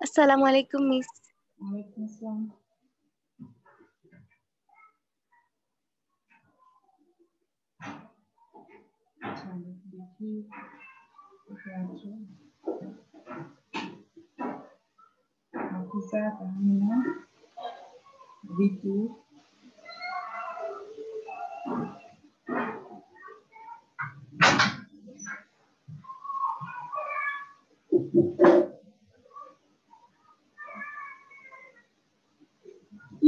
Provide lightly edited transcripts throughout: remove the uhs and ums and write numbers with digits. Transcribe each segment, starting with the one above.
আসসালামু আলাইকুম মিস। ওয়ালাইকুম আসসালাম। আচ্ছা, দেখি কোথায় আছে। হাফিজা, তাহমিনা, রিতু,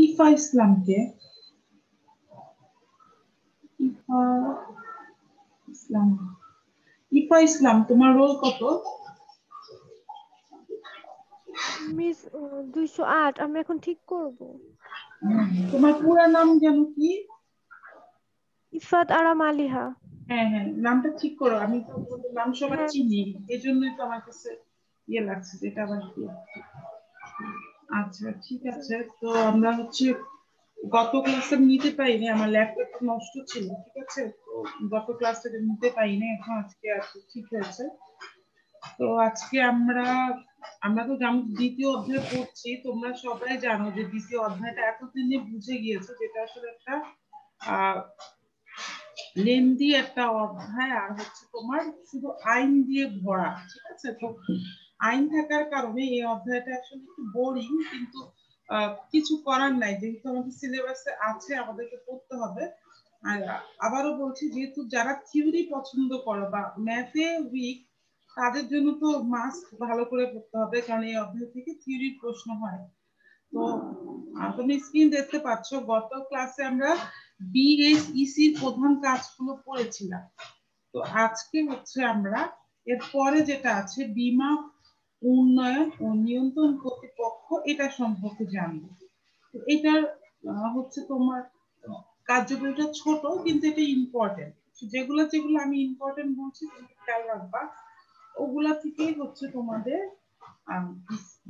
ইফা ইসলামকে, ইফা ইসলাম, ইফা ইসলাম তোমার রোল কত? মিস 208। আমরা এখন ঠিক করব। তোমার পুরো নাম যেন কি? ইফাত আরা মালিহা। হ্যাঁ হ্যাঁ, নামটা ঠিক করো। আমি তো তোমাদের নাম সবার হ্যাঁ চিনি, এজন্যই তো আমার কাছে ইয়ে লাগছে যেটা আবার কি। আচ্ছা ঠিক আছে, তো আমরা হচ্ছে গত ক্লাসে নিতে পারিনি, আমার ল্যাপটপটা নষ্ট ছিল, ঠিক আছে, তো গত ক্লাসে নিতে পারিনি, এখন আজকে আছে, ঠিক আছে। তো আজকে আমরা আমরা তো যেমন দ্বিতীয় অধ্যায় পড়ছি, তোমরা সবাই জানো যে দ্বিতীয় অধ্যায়টা এতদিনে বুঝে গিয়েছো, যেটা আসলে একটা লেন্দি একটা অধ্যায়, আর হচ্ছে তোমার শুধু আইন দিয়ে ভরা, ঠিক আছে। তো আইন থাকার কারণে এই অধ্যায়টা আসলে একটু বোরিং, কিন্তু কিছু করার নাই, যেহেতু আমাদের সিলেবাসে আছে, আমাদেরকে পড়তে হবে। আর আবারও বলছি, যেহেতু যারা থিওরি পছন্দ করো বা ম্যাথে উইক, তাদের জন্য তো মাস্ট ভালো করে পড়তে হবে, কারণ এই অধ্যায় থেকে থিওরির প্রশ্ন হয়। তো তুমি স্ক্রিন দেখতে পাচ্ছ, গত ক্লাসে আমরা বিএসইসি প্রধান কাজগুলো পড়েছিলাম। তো আজকে হচ্ছে আমরা এরপরে যেটা আছে বীমা উন্নয়ন ও নিয়ন্ত্রণ কর্তৃপক্ষ, এটা সম্পর্কে জানবো। তো এটার হচ্ছে তোমার কার্যক্রমটা ছোট, কিন্তু এটা ইম্পর্টেন্ট। যেগুলো যেগুলো আমি ইম্পর্টেন্ট বলছি তুমি খেয়াল রাখবা, ওগুলা থেকেই হচ্ছে তোমাদের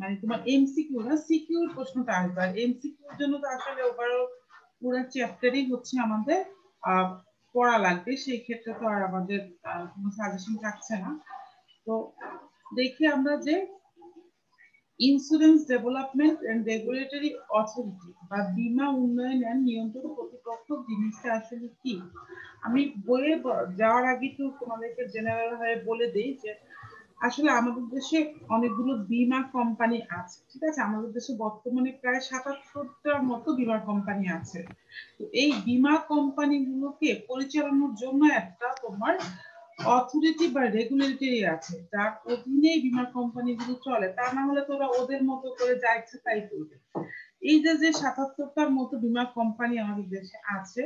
মানে তোমার এমসিকিউ না সিকিউর প্রশ্নটা আসবে। আর এমসিকিউর জন্য তো আসলে ওভারঅল পুরো চ্যাপ্টারই হচ্ছে আমাদের পড়া লাগবে, সেই ক্ষেত্রে তো আর আমাদের কোনো সাজেশন থাকছে না। তো দেখি আমরা যে insurance development and regulatory authority বা বীমা উন্নয়ন এন্ড নিয়ন্ত্রণ কর্তৃপক্ষ জিনিসটা আসলে কি। আমি বইয়ে যাওয়ার আগে একটু তোমাদেরকে জেনারেল হয়ে বলে দিই যে আসলে আমাদের দেশে অনেকগুলো বীমা কোম্পানি আছে, ঠিক আছে। আমাদের দেশে বর্তমানে প্রায় ৭৭টার মতো বীমা কোম্পানি আছে। তো এই বীমা কোম্পানিগুলোকে পরিচালনার জন্য একটা তোমার অথরিটি বা রেগুলেটরি আছে, যার অধীনে বীমা কোম্পানিগুলো চলে, তা না হলে তোরা ওদের মতো করে যা ইচ্ছে তাই করবে। এই যে ৭৭টার মতো বীমা কোম্পানি আমাদের দেশে আছে,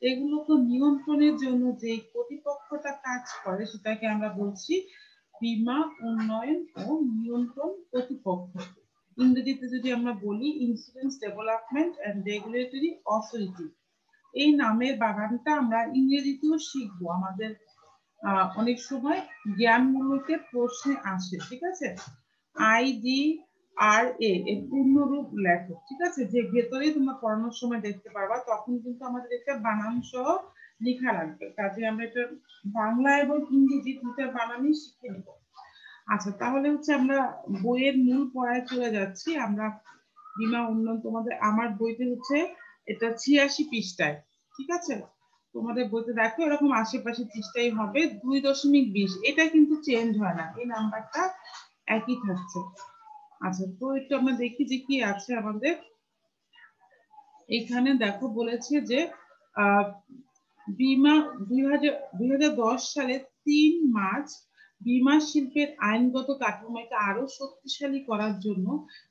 এগুলো তো নিয়ন্ত্রণের জন্য যে কর্তৃপক্ষটা কাজ করে, সেটাকে আমরা বলছি বীমা উন্নয়ন ও নিয়ন্ত্রণ কর্তৃপক্ষ। ইংরেজিতে যদি আমরা বলি insurance development and regulatory authority. এই নামের বানানটা আমরা ইংরেজিতেও শিখবো, আমাদের অনেক সময় জ্ঞানমূলকে প্রশ্নে আসে, ঠিক আছে। IDRA এর পূর্ণরূপ লেখো, ঠিক আছে, যে ভেতরেই তোমরা পড়ানোর সময় দেখতে পারবা, তখন কিন্তু আমাদের একটা বানান সহ লেখা লাগবে, কাজে আমরা এটা বাংলা এবং ইংরেজি দুটার বানানই শিখে নেব। আচ্ছা, তাহলে হচ্ছে আমরা বইয়ের মূল পড়ায় চলে যাচ্ছি। আমরা বীমা উন্নয়ন, তোমাদের আমার বইতে হচ্ছে এটা ৮৬ পৃষ্ঠায়, ঠিক আছে। তোমাদের বইতে দেখো এরকম আশেপাশে পৃষ্ঠাই হবে 2.20, এটা কিন্তু চেঞ্জ হয় না, এই নাম্বারটা একই থাকছে। আচ্ছা, তো একটু আমরা দেখি যে কি আছে আমাদের এখানে। দেখো বলেছে যে বীমা 2010 সালে ৩ মার্চ বীমা শিল্পের আইনগত কাঠামোকে আরো শক্তিশালী করার জন্য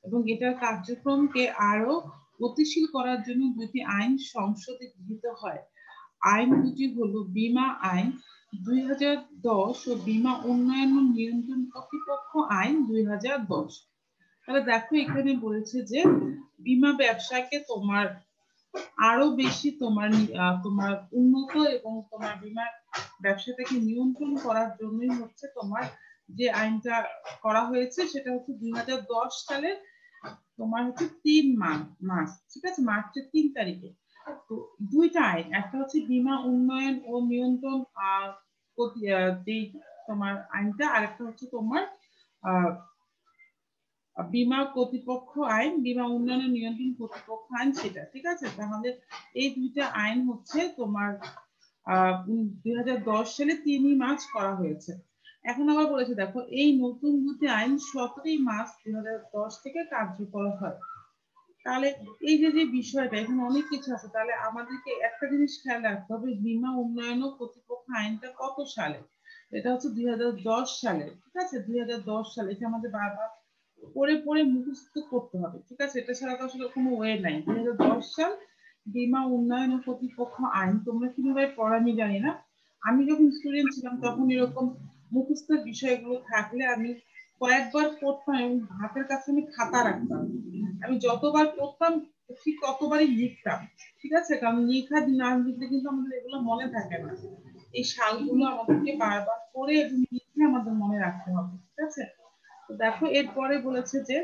এবং এটার কার্যক্রমকে আরো গতিশীল করার জন্য দুটি আইন সংসদে গৃহীত হয়। আইন দুটি হলো বীমা আইন 2010 ও বীমা উন্নয়ন ও নিয়ন্ত্রণ কর্তৃপক্ষ আইন 2010। তাহলে দেখো এখানে বলেছে যে বীমা ব্যবসাকে তোমার আরো বেশি তোমার তোমার উন্নত এবং তোমার বীমা ব্যবসাটাকে নিয়ন্ত্রণ করার জন্যই হচ্ছে তোমার যে আইনটা করা হয়েছে সেটা হচ্ছে 2010 সালের তোমার হচ্ছে 3 মাস, ঠিক আছে, মার্চের 3 তারিখে। তো দুইটা আইন, একটা হচ্ছে বীমা উন্নয়ন ও নিয়ন্ত্রণ যেই তোমার আইনটা, আর একটা হচ্ছে তোমার আহ বীমা কর্তৃপক্ষ আইন, বীমা উন্নয়ন ও নিয়ন্ত্রণ কর্তৃপক্ষ আইন, সেটা ঠিক আছে। তাহলে এই দুইটা আইন হচ্ছে তোমার 2010 সালে 3 মার্চ করা হয়েছে। এখন আবার বলেছে দেখো, এই নতুন দুটি আইন 17 মার্চ 2010 থেকে কার্যকর হয়। তাহলে এই যে যে বিষয়টা, এখানে অনেক কিছু আছে, তাহলে আমাদেরকে একটা জিনিস খেয়াল রাখতে হবে, বীমা উন্নয়ন ও কর্তৃপক্ষ আইনটা কত সালে? এটা হচ্ছে 2010 সালে, ঠিক আছে, 2010 সালে। এটা আমাদের বারবার পড়ে পড়ে মুখস্থ করতে হবে, ঠিক আছে, এটা ছাড়া তো আসলে কোনো ওয়ে নাই। 2010 সাল বীমা উন্নয়ন ও কর্তৃপক্ষ আইন। তোমরা কিভাবে পড়া আমি জানি না, আমি যখন স্টুডেন্ট ছিলাম তখন এরকম মুখস্থের বিষয়গুলো থাকলে আমি কয়েকবার পড়তাম এবং হাতের কাছে আমি খাতা রাখতাম। আমি যতবার পড়তাম ঠিক ততবারই লিখতাম, ঠিক আছে, কারণ লেখা না লিখলে কিন্তু আমাদের এগুলো মনে থাকে না। এই সালগুলো আমাদেরকে বারবার পড়ে এবং লিখে আমাদের মনে রাখতে হবে, ঠিক আছে। তো দেখো এরপরে বলেছে যে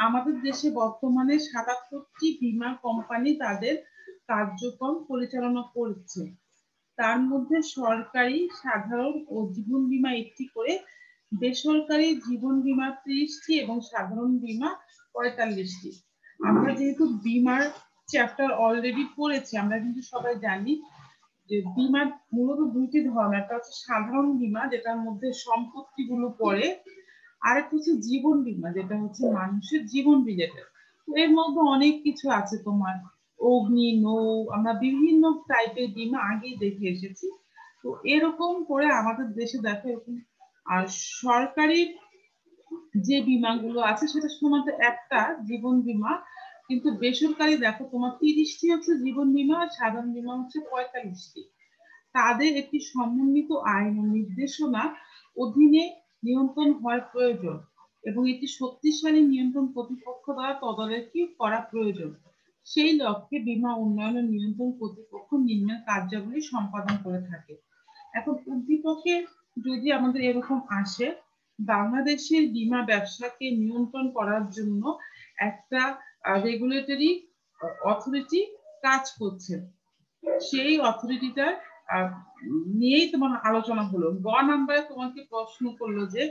আমাদের দেশে বর্তমানে 77টি বীমা কোম্পানি তাদের কার্যক্রম পরিচালনা করছে। তার মধ্যে সরকারি সাধারণ ও জীবন বীমা একটি করে, বেসরকারি জীবন বীমা 30টি এবং সাধারণ বীমা 45টি। আমরা যেহেতু বীমার চ্যাপ্টার অলরেডি পড়েছি, আমরা কিন্তু সবাই জানি যে বীমা মূলত দুইটি ধরনের, একটা হচ্ছে সাধারণ বীমা যেটার মধ্যে সম্পত্তি গুলো পড়ে, আর একটা হচ্ছে জীবন বীমা যেটা হচ্ছে মানুষের জীবন রিলেটেড। তো এর মধ্যে অনেক কিছু আছে তোমার, অগ্নি, নৌ, আমরা বিভিন্ন টাইপের বীমা আগেই দেখে এসেছি। তো এরকম করে আমাদের দেশে দেখো এরকম আর সরকারি যে বীমাগুলো আছে সেটা শুধুমাত্র একটা জীবন বীমা, কিন্তু বেসরকারি দেখো তোমার 30টি হচ্ছে জীবন বীমা আর সাধারণ বীমা হচ্ছে 45টি। তাদের একটি সমন্বিত আইন ও নির্দেশনা অধীনে নিয়ন্ত্রণ হওয়ার প্রয়োজন এবং এটি শক্তিশালী নিয়ন্ত্রণ কর্তৃপক্ষ দ্বারা তদারকি করা প্রয়োজন। সেই লক্ষ্যে বীমা উন্নয়ন ও নিয়ন্ত্রণ কর্তৃপক্ষ নিম্ন কার্যাবলী সম্পাদন করে থাকে। এখন উদ্দীপকে যদি আমাদের এরকম আসে, বাংলাদেশের বীমা ব্যবসাকে নিয়ন্ত্রণ করার জন্য একটা রেগুলেটরি অথরিটি কাজ করছে, সেই অথরিটিটার নিয়েই তোমার আলোচনা হলো। নাম্বারে তোমাকে প্রশ্ন করলো যে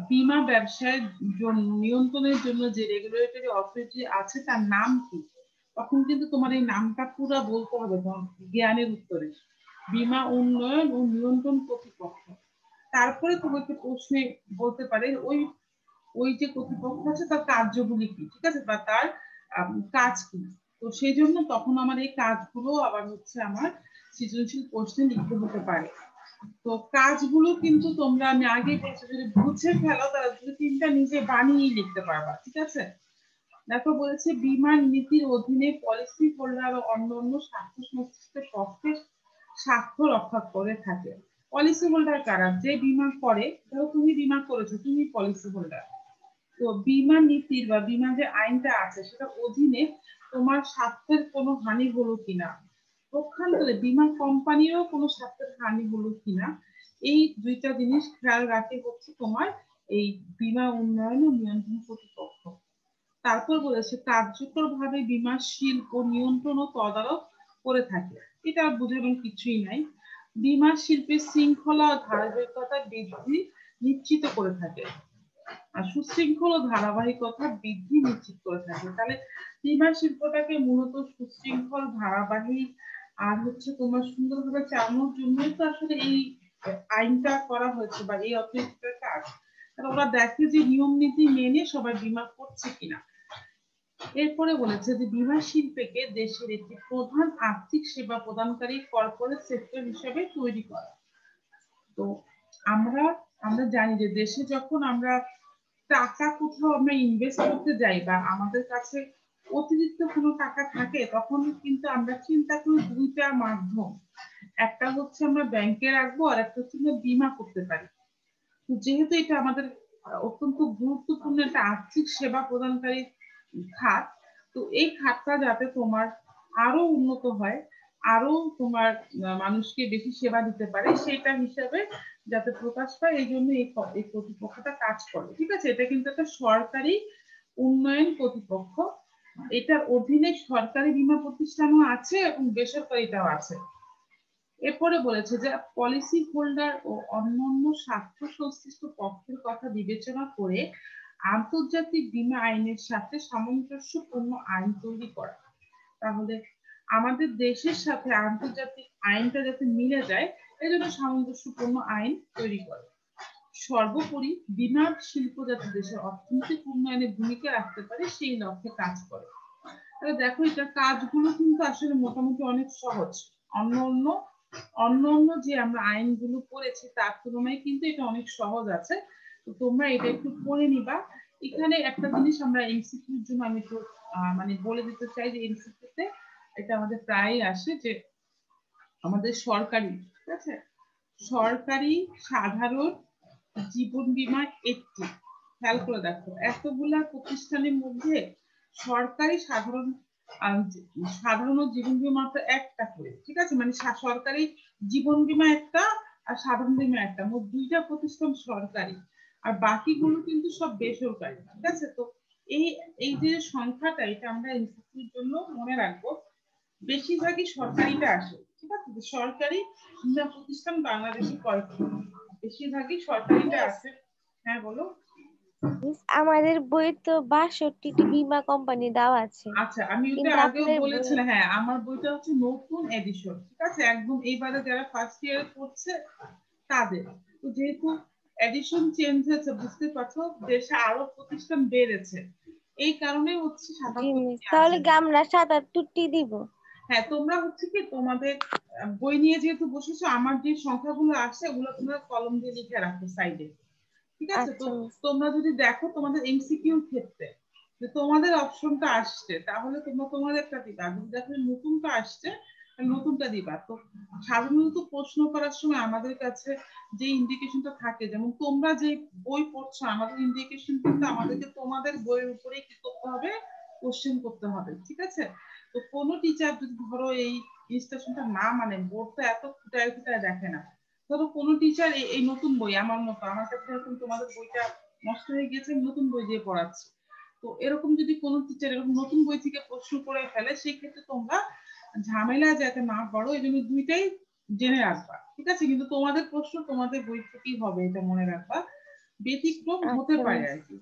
বীমা ব্যবসায়ের জন্য নিয়ন্ত্রণের জন্য যে রেগুলেটরি অথরিটি আছে তার নাম কি? তখন কিন্তু তোমার এই নামটা পুরো বলতে হবে তোমার জ্ঞানের উত্তরে, বীমা উন্নয়ন ও নিয়ন্ত্রণ কর্তৃপক্ষ। তারপরে তোমাকে প্রশ্নে বলতে পারে ওই ওই যে কর্তৃপক্ষ আছে তার কার্যগুলি কি, ঠিক আছে, বা তার কাজ কি। তো সেই জন্য তখন আমার এই কাজগুলো আবার হচ্ছে আমার সৃজনশীল প্রশ্নে লিখতে হতে পারে। তো কাজগুলো কিন্তু তোমরা, আমি আগে বলছি, যদি বুঝে ফেলো তাহলে 2-3টা নিজে বানিয়ে লিখতে পারবা, ঠিক আছে। দেখো বলেছে বীমা নীতির অধীনে পলিসি হোল্ডার ও অন্যান্য স্বার্থ সংশ্লিষ্ট পক্ষের স্বার্থ রক্ষা করে থাকে। পলিসি হোল্ডার কারা? যে বীমা করে, ধরো তুমি বীমা করেছো, তুমি পলিসি হোল্ডার। তো বীমা নীতির বা বীমা যে আইনটা আছে সেটা অধীনে তোমার স্বার্থের কোনো হানি হলো কিনা, পক্ষান্তরে বীমা কোম্পানিরও কোনো স্বার্থের হানি হলো কিনা, এই দুইটা জিনিস খেয়াল রাখে হচ্ছে তোমার এই বীমা উন্নয়ন ও নিয়ন্ত্রণ কর্তৃপক্ষ। তারপর বলেছে কার্যকরভাবে বীমা শিল্প নিয়ন্ত্রণ ও তদারক করে থাকে। এটা বোঝানোর কিছুই নাই। বীমা শিল্পের শৃঙ্খলা ও ধারাবাহিকতা বৃদ্ধি নিশ্চিত করে থাকে, আর সুশৃঙ্খল ও ধারাবাহিকতা বৃদ্ধি নিশ্চিত করে থাকে। তাহলে বীমা শিল্পটাকে মূলত সুশৃঙ্খল, ধারাবাহিক আর হচ্ছে তোমার সুন্দরভাবে চালানোর জন্যই তো আসলে এই আইনটা করা হয়েছে বা এই অথরিটিটার কাজ। ওরা দেখে যে নিয়ম নীতি মেনে সবাই বীমা করছে কিনা। এরপরে বলেছে যে বীমা শিল্পকে দেশের একটি প্রধান আর্থিক সেবা প্রদানকারী কর্পোরেট সেক্টর হিসেবে তৈরি করা। তো আমরা আমরা জানি যে দেশে যখন আমরা টাকা কোথাও আমরা ইনভেস্ট করতে যাই বা আমাদের কাছে অতিরিক্ত কোনো টাকা থাকে, তখন কিন্তু আমরা চিন্তা করি দুইটা মাধ্যম, একটা হচ্ছে আমরা ব্যাংকে রাখবো আর একটা হচ্ছে আমরা বীমা করতে পারি। তো যেহেতু এটা আমাদের অত্যন্ত গুরুত্বপূর্ণ একটা আর্থিক সেবা প্রদানকারী খাত, তো এই খাতটা যাতে তোমার আরো উন্নত হয়, আরো তোমার মানুষকে বেশি সেবা দিতে পারে, সেটা হিসাবে যাতে প্রকাশ পায়, এই জন্য এই কর্তৃপক্ষটা কাজ করে। ঠিক আছে, এটা কিন্তু একটা সরকারি উন্নয়ন কর্তৃপক্ষ। এটার অধীনে সরকারি বীমা প্রতিষ্ঠানও আছে এবং বেসরকারিটাও আছে। এরপরে বলেছে যে পলিসি হোল্ডার ও অন্যান্য স্বার্থ সংশ্লিষ্ট পক্ষের কথা বিবেচনা করে আন্তর্জাতিক বীমা আইনের সাথে সামঞ্জস্যপূর্ণ আইন তৈরি করা। তাহলে আমাদের দেশের সাথে আন্তর্জাতিক আইনটা যাতে মিলে যায়, এই জন্য সামঞ্জস্যপূর্ণ আইন তৈরি করে। সর্বোপরি বীমা শিল্প যাতে দেশের অর্থনৈতিক উন্নয়নে ভূমিকা রাখতে পারে সেই লক্ষ্যে কাজ করে। তাহলে দেখো, এটা কাজগুলো কিন্তু আসলে মোটামুটি অনেক সহজ। অন্য যে আমরা আইনগুলো পড়েছি তার তুলনায় কিন্তু এটা অনেক সহজ আছে। তো তোমরা এটা একটু পড়ে নিবা। এখানে একটা জিনিস আমরা এমসিকিউর জন্য আমি একটু মানে বলে দিতে চাই যে এমসিকিউতে এটা আমাদের প্রায় আসে যে আমাদের সরকারি, ঠিক আছে, সরকারি সাধারণ জীবন বীমা একটি, খেয়াল করে দেখো, এতগুলা প্রতিষ্ঠানের মধ্যে সরকারি সাধারণ জীবন বীমা একটা করে, ঠিক আছে, মানে সরকারি জীবন বীমা একটা আর সাধারণ বীমা একটা, মোট দুইটা প্রতিষ্ঠান সরকারি আর বাকিগুলো কিন্তু সব বেসরকারি। ঠিক আছে, তো এই এই যে সংখ্যাটা, এটা আমরা এমসিকিউর জন্য মনে রাখবো। বেশিরভাগই সরকারিটা আসে। ঠিক আছে, সরকারি বীমা প্রতিষ্ঠান বাংলাদেশে কয়েকটি, বেশিরভাগই সরকারিটা মিস আছে। হ্যাঁ বলো। মিস আমাদের বই তো 62টি বীমা কোম্পানি দেওয়া আছে, আচ্ছা, আমি ওটা কিন্তু আগেও আপনার বই বলেছিলাম। হ্যাঁ, আমার বইটা হচ্ছে নতুন এডিশন। ঠিক আছে, একদম এইবারে যারা ফার্স্ট ইয়ারে পড়ছে তাদের। তো যেহেতু এডিশন চেঞ্জ হয়েছে, বুঝতে পারছো, দেশে আরো প্রতিষ্ঠান বেড়েছে, এই কারণে হচ্ছে জি মিস, 77টি তাহলে আছে। কি আমরা 77টি দিব? হ্যাঁ, তোমরা হচ্ছে কি তোমাদের বই নিয়ে যেহেতু বসেছো, আমার যে সংখ্যাগুলো আসছে ওগুলো তোমরা কলম দিয়ে লিখে রাখো সাইডে। ঠিক আছে, তো আচ্ছা মিস। তোমরা যদি দেখো তোমাদের এমসিকিউর ক্ষেত্রে যে তোমাদের অপশনটা আসছে, তাহলে তোমরা তোমাদেরটা দিবা। যদি দেখো নতুনটা আসছে, তাহলে নতুনটা দিবা। তো সাধারণত প্রশ্ন করার সময় আমাদের কাছে যে ইন্ডিকেশনটা থাকে, যেমন তোমরা যে বই পড়ছো, আমাদের ইন্ডিকেশন কিন্তু আমাদেরকে তোমাদের বইয়ের উপরেই কি করতে হবে, কোশ্চেন করতে হবে। ঠিক আছে, তো কোনো টিচার যদি ধরো এই ইনস্ট্রাকশনটা না মানে, বোর্ড তো এত ফুটায় ফুটায় দেখে না। ধরো কোনো টিচার এই নতুন বই, আমার মতো, আমার কাছে এরকম তোমাদের বইটা নষ্ট হয়ে গেছে, নতুন বই দিয়ে পড়াচ্ছি, তো এরকম যদি কোনো টিচার এরকম নতুন বই থেকে প্রশ্ন করে ফেলে, সেই ক্ষেত্রে তোমরা ঝামেলা যাতে না পড়ো, এই জন্য দুইটাই জেনে রাখবা। ঠিক আছে, কিন্তু তোমাদের প্রশ্ন তোমাদের বই থেকেই হবে, এটা মনে রাখবা, ব্যতিক্রম হতে আচ্ছা পারে মিস। আর কি।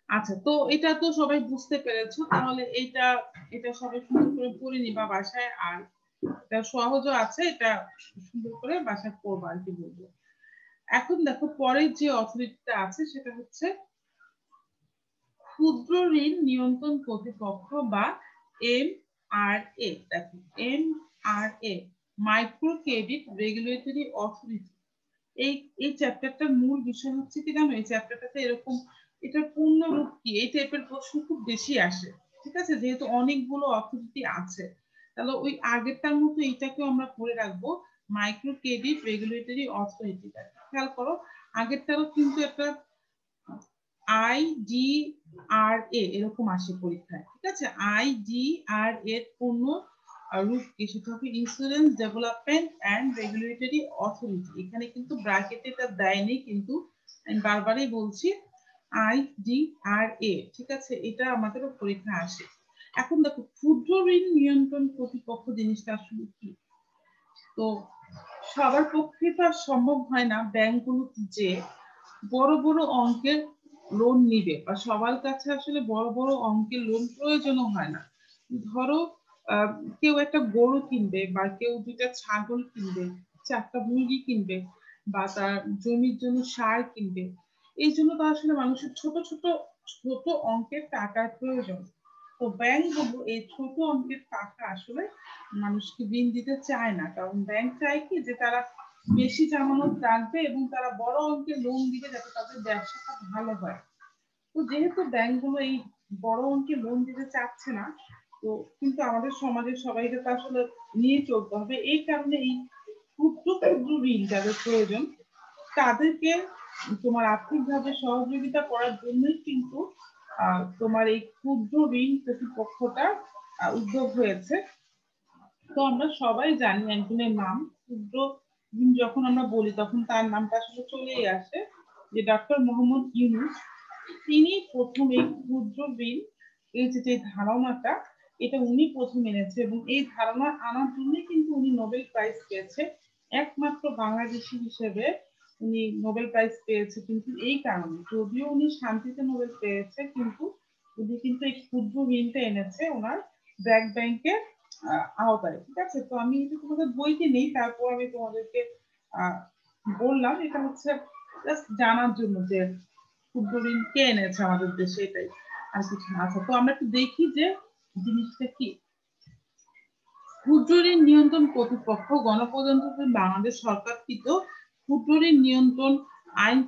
আচ্ছা, তো এটা তো সবাই বুঝতে পেরেছো, তাহলে এটা এটা সবাই সুন্দর করে পড়ে নিবা বাসায়। আর এটা সহজও আছে, এটা সুন্দর করে বাসায় পড়বা আর কি বলবো। এখন দেখো, পরের যে অথরিটিটা আছে সেটা হচ্ছে ক্ষুদ্র ঋণ নিয়ন্ত্রণ কর্তৃপক্ষ বা MRA। দেখো, MRA, micro credit regulatory authority. এই এই চ্যাপ্টারটার মূল বিষয় হচ্ছে কি জানো, এই চ্যাপ্টারটাতে এরকম, এটার পূর্ণ রূপ কি, এই টাইপের প্রশ্ন খুব বেশি আসে। ঠিক আছে, যেহেতু অনেকগুলো অথরিটি আছে, তাহলে ওই আগেরটার মতো এইটাকেও আমরা পড়ে রাখবো, মাইক্রো ক্রেডিট রেগুলেটরি অথরিটি। খেয়াল করো, আগেরটারও কিন্তু একটা IDRA এরকম আসে পরীক্ষায়। ঠিক আছে, IDRA এর পূর্ণ রূপ কি, সেটা হবে insurance development and regulatory authority. এখানে কিন্তু ব্র্যাকেটে এটা দেয়নি, কিন্তু আমি বারবারই বলছি IDRA। ঠিক আছে, এটা আমাদের পরীক্ষায় আসে। এখন দেখো, ক্ষুদ্র ঋণ নিয়ন্ত্রণ কর্তৃপক্ষ জিনিসটা আসলে কি। তো সবার পক্ষে তো আর সম্ভব হয় না ব্যাংকগুলো যে বড় বড় অঙ্কের লোন নিবে, বা সবার কাছে আসলে বড় বড় অঙ্কের লোন প্রয়োজনও হয় না। ধরো কেউ একটা গরু কিনবে, বা কেউ দুইটা ছাগল কিনবে, চারটা মুরগি কিনবে, বা তার জমির জন্য সার কিনবে, এই জন্য তো আসলে মানুষের ছোট ছোট ছোট অঙ্কের টাকার প্রয়োজন। তো ব্যাংকগুলো এই ছোট অঙ্কের টাকা আসলে মানুষকে ঋণ দিতে চায় না, কারণ ব্যাংক চায় কি যে তারা বেশি জামানত রাখবে এবং তারা বড় অঙ্কের লোন দিবে যাতে তাদের ব্যবসাটা ভালো হয়। তো যেহেতু ব্যাংকগুলো এই বড় অঙ্কের লোন দিতে চাচ্ছে না, তো কিন্তু আমাদের সমাজের সবাইকে তো আসলে নিয়ে চলতে হবে, এই কারণে এই ক্ষুদ্র ক্ষুদ্র ঋণ যাদের প্রয়োজন তাদেরকে তোমার আর্থিকভাবে সহযোগিতা করার জন্যই কিন্তু তোমার এই ক্ষুদ্র ঋণ কর্তৃপক্ষটা উদ্যোগ হয়েছে। তো আমরা সবাই জানি একজনের নাম, ক্ষুদ্র ঋণ যখন আমরা বলি তখন তার নামটা আসলে চলেই আসে, যে ডক্টর মোহাম্মদ ইউনূস। তিনি প্রথম এই ক্ষুদ্র ঋণ, এই যে ধারণাটা, এটা উনি প্রথম এনেছে, এবং এই ধারণা আনার জন্যই কিন্তু উনি নোবেল প্রাইজ পেয়েছে। একমাত্র বাংলাদেশী হিসেবে উনি নোবেল প্রাইজ পেয়েছে কিন্তু এই কারণে, যদিও উনি শান্তিতে নোবেল পেয়েছে, কিন্তু উনি কিন্তু এই ক্ষুদ্র ঋণটা এনেছে ওনার ব্র্যাক ব্যাংকের আওতায়। ঠিক আছে, তো আমি এটা তোমাদের বইতে নেই, তারপর আমি তোমাদেরকে আহ বললাম, এটা হচ্ছে জাস্ট জানার জন্য যে ক্ষুদ্র ঋণ কে এনেছে আমাদের দেশে, এটাই আর কিছু না। আচ্ছা, তো আমরা একটু দেখি যে জিনিসটা কি। ক্ষুদ্র ঋণ নিয়ন্ত্রণ কর্তৃপক্ষ গণপ্রজাতন্ত্রী বাংলাদেশ সরকারকৃত ক্ষুদ্র ঋণ নিয়ন্ত্রণ আইন